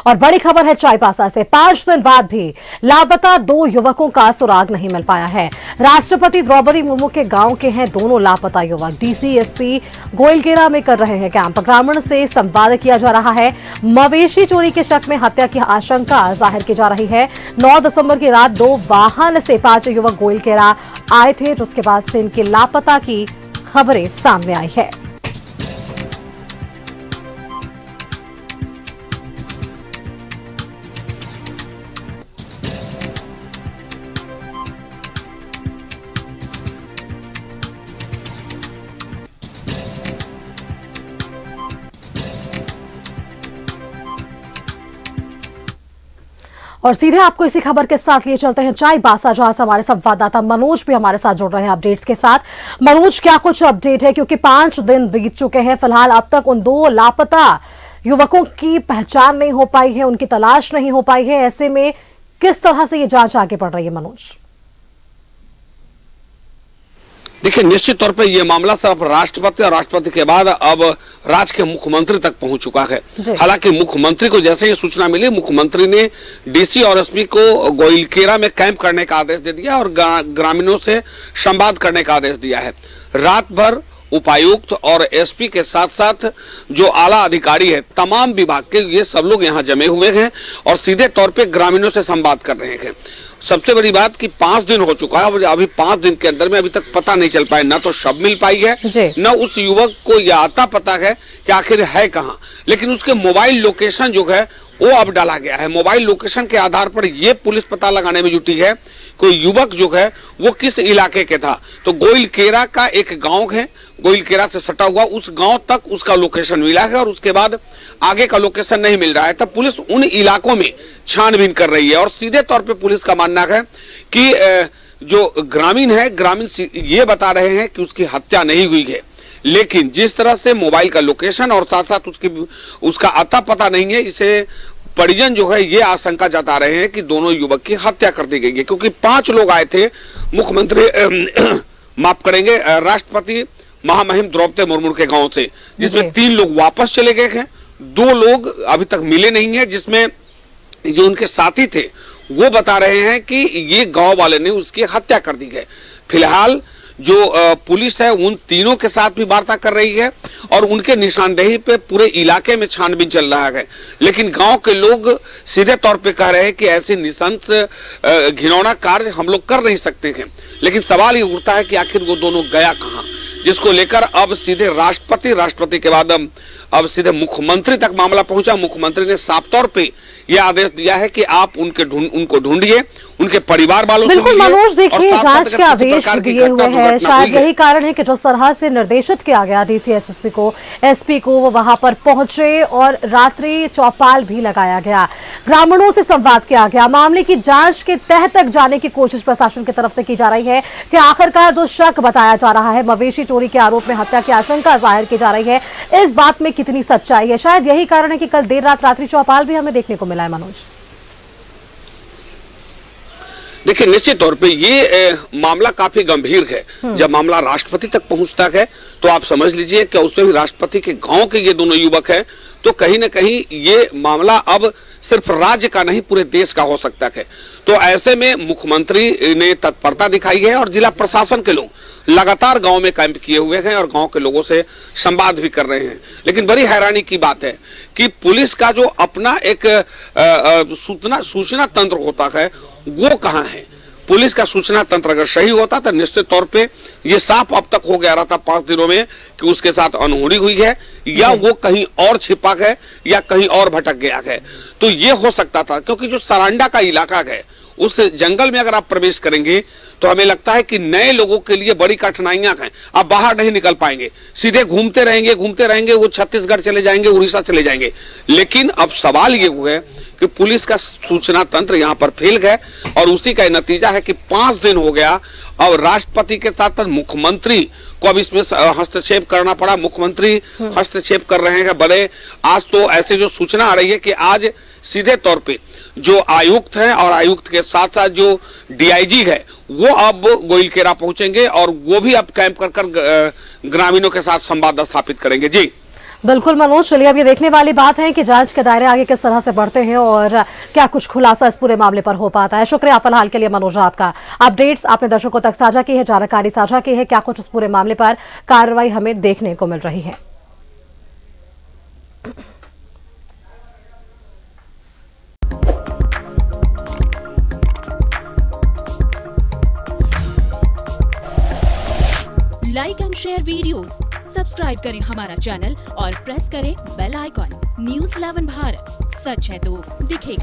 और बड़ी खबर है चाईबासा से। 5 दिन बाद भी लापता 2 युवकों का सुराग नहीं मिल पाया है। राष्ट्रपति द्रौपदी मुर्मू के गांव के हैं दोनों लापता युवक। डीसी एसपी गोइलकेरा में कर रहे हैं कैंप। ग्रामीण से संवाद किया जा रहा है। मवेशी चोरी के शक में हत्या की आशंका जाहिर की जा रही है। 9 दिसंबर की रात 2 वाहन से 5 युवक गोइलकेरा आए थे, जिसके बाद से इनके लापता की खबरें सामने आई है। और सीधे आपको इसी खबर के साथ लिए चलते हैं चाईबासा, जहां से हमारे संवाददाता मनोज भी हमारे साथ जुड़ रहे हैं अपडेट्स के साथ। मनोज, क्या कुछ अपडेट है, क्योंकि 5 दिन बीत चुके हैं। फिलहाल अब तक उन 2 लापता युवकों की पहचान नहीं हो पाई है, उनकी तलाश नहीं हो पाई है। ऐसे में किस तरह से ये जांच आगे बढ़ रही है मनोज? देखिए, निश्चित तौर पर यह मामला सिर्फ राष्ट्रपति और राष्ट्रपति के बाद अब राज्य के मुख्यमंत्री तक पहुंच चुका है। हालांकि मुख्यमंत्री को जैसे ही सूचना मिली, मुख्यमंत्री ने डीसी और एसपी को गोइलकेरा में कैंप करने का आदेश दे दिया और ग्रामीणों से संवाद करने का आदेश दिया है। रात भर उपायुक्त और एसपी के साथ साथ जो आला अधिकारी है, तमाम विभाग के, ये सब लोग यहाँ जमे हुए हैं और सीधे तौर पे ग्रामीणों से संवाद कर रहे हैं। सबसे बड़ी बात कि 5 दिन हो चुका है और अभी 5 दिन के अंदर में अभी तक पता नहीं चल पाया, ना तो शव मिल पाई है, न उस युवक को यह आता पता है कि आखिर है कहाँ। लेकिन उसके मोबाइल लोकेशन जो है वो अब डाला गया है। मोबाइल लोकेशन के आधार पर यह पुलिस पता लगाने में जुटी है कोई युवक जो है वो किस इलाके के था। तो गोइलकेरा का एक गांव है, गोइलकेरा से सटा हुआ, उस गांव तक उसका लोकेशन मिला है और उसके बाद आगे का लोकेशन नहीं मिल रहा है। तब पुलिस उन इलाकों में छानबीन कर रही है और सीधे तौर पे पुलिस का मानना है कि जो ग्रामीण है, ग्रामीण ये बता रहे हैं कि उसकी हत्या नहीं हुई है, लेकिन जिस तरह से मोबाइल का लोकेशन और साथ साथ उसका अता पता नहीं है, इसे परिजन जो है ये आशंका जता रहे हैं कि दोनों युवक की हत्या कर दी गई है। क्योंकि 5 लोग आए थे, मुख्यमंत्री माफ करेंगे, राष्ट्रपति महामहिम द्रौपदी मुर्मू के गांव से, जिसमें 3 लोग वापस चले गए हैं, 2 लोग अभी तक मिले नहीं है, जिसमें जो उनके साथी थे वो बता रहे हैं कि ये गांव वाले ने उसकी हत्या कर दी है। फिलहाल जो पुलिस है उन तीनों के साथ भी वार्ता कर रही है और उनके निशानदेही पे पूरे इलाके में छानबीन चल रहा है। लेकिन गांव के लोग सीधे तौर पे कह रहे हैं कि ऐसी निशंस घिनौना कार्य हम लोग कर नहीं सकते हैं। लेकिन सवाल ये उठता है कि आखिर वो दोनों गया कहां, जिसको लेकर अब सीधे राष्ट्रपति के बाद अब सीधे मुख्यमंत्री तक मामला पहुंचा। मुख्यमंत्री ने साफ तौर पे यह आदेश दिया है कि आप उनको ढूंढिए, उनके परिवार वालों से बिल्कुल मनोज, देखिए जांच के आदेश दिए हुए हैं। शायद यही कारण है कि जिस तरह से निर्देशित किया गया डीसी एसपी को वो वहां पर पहुंचे और रात्रि चौपाल भी लगाया गया, ग्रामीणों से संवाद किया गया। मामले की जांच के तह तक जाने की कोशिश प्रशासन की तरफ से की जा रही है कि आखिरकार जो शक बताया जा रहा है, मवेशी चोरी के आरोप में हत्या की आशंका जाहिर की जा रही है, इस बात में कितनी सच्चाई है। शायद यही कारण है कि कल देर रात रात्रि चौपाल भी हमें देखने को मिला है मनोज। देखिए, निश्चित तौर पे ये मामला काफी गंभीर है। जब मामला राष्ट्रपति तक पहुंचता है तो आप समझ लीजिए कि उसमें भी राष्ट्रपति के गांव के ये दोनों युवक हैं, तो कहीं ना कहीं ये मामला अब सिर्फ राज्य का नहीं पूरे देश का हो सकता है। तो ऐसे में मुख्यमंत्री ने तत्परता दिखाई है और जिला प्रशासन के लोग लगातार गांव में कैंप किए हुए हैं और गांव के लोगों से संवाद भी कर रहे हैं। लेकिन बड़ी हैरानी की बात है कि पुलिस का जो अपना एक सूचना तंत्र होता है वो कहां है। पुलिस का सूचना तंत्र अगर सही होता तो निश्चित तौर पे ये साफ अब तक हो गया रहा था 5 दिनों में कि उसके साथ अनहोनी हुई है या वो कहीं और छिपा है या कहीं और भटक गया है। तो ये हो सकता था, क्योंकि जो सरांडा का इलाका है उस जंगल में अगर आप प्रवेश करेंगे तो हमें लगता है कि नए लोगों के लिए बड़ी कठिनाइयां हैं। आप बाहर नहीं निकल पाएंगे, सीधे घूमते रहेंगे, वो छत्तीसगढ़ चले जाएंगे, उड़ीसा चले जाएंगे। लेकिन अब सवाल ये हुआ है कि पुलिस का सूचना तंत्र यहाँ पर फेल गया और उसी का नतीजा है कि 5 दिन हो गया और राष्ट्रपति के साथ मुख्यमंत्री को अब इसमें हस्तक्षेप करना पड़ा। मुख्यमंत्री हस्तक्षेप कर रहे हैं। बड़े आज तो ऐसे जो सूचना आ रही है कि आज सीधे तौर पे जो आयुक्त हैं और आयुक्त के साथ साथ जो डीआईजी है वो अब गोइलकेरा पहुंचेंगे और वो भी अब कैंप कर ग्रामीणों के साथ संवाद स्थापित करेंगे। जी बिल्कुल मनोज, चलिए अब ये देखने वाली बात है कि जांच के दायरे आगे किस तरह से बढ़ते हैं और क्या कुछ खुलासा इस पूरे मामले पर हो पाता है। शुक्रिया फिलहाल के लिए मनोज, आपका अपडेट्स आपने दर्शकों तक साझा की है, जानकारी साझा की है, क्या कुछ इस पूरे मामले पर कार्रवाई हमें देखने को मिल रही है। Like and share videos, subscribe करें हमारा चैनल और प्रेस करें बेल आइकॉन। न्यूज़ 11 भारत, सच है तो दिखेगा।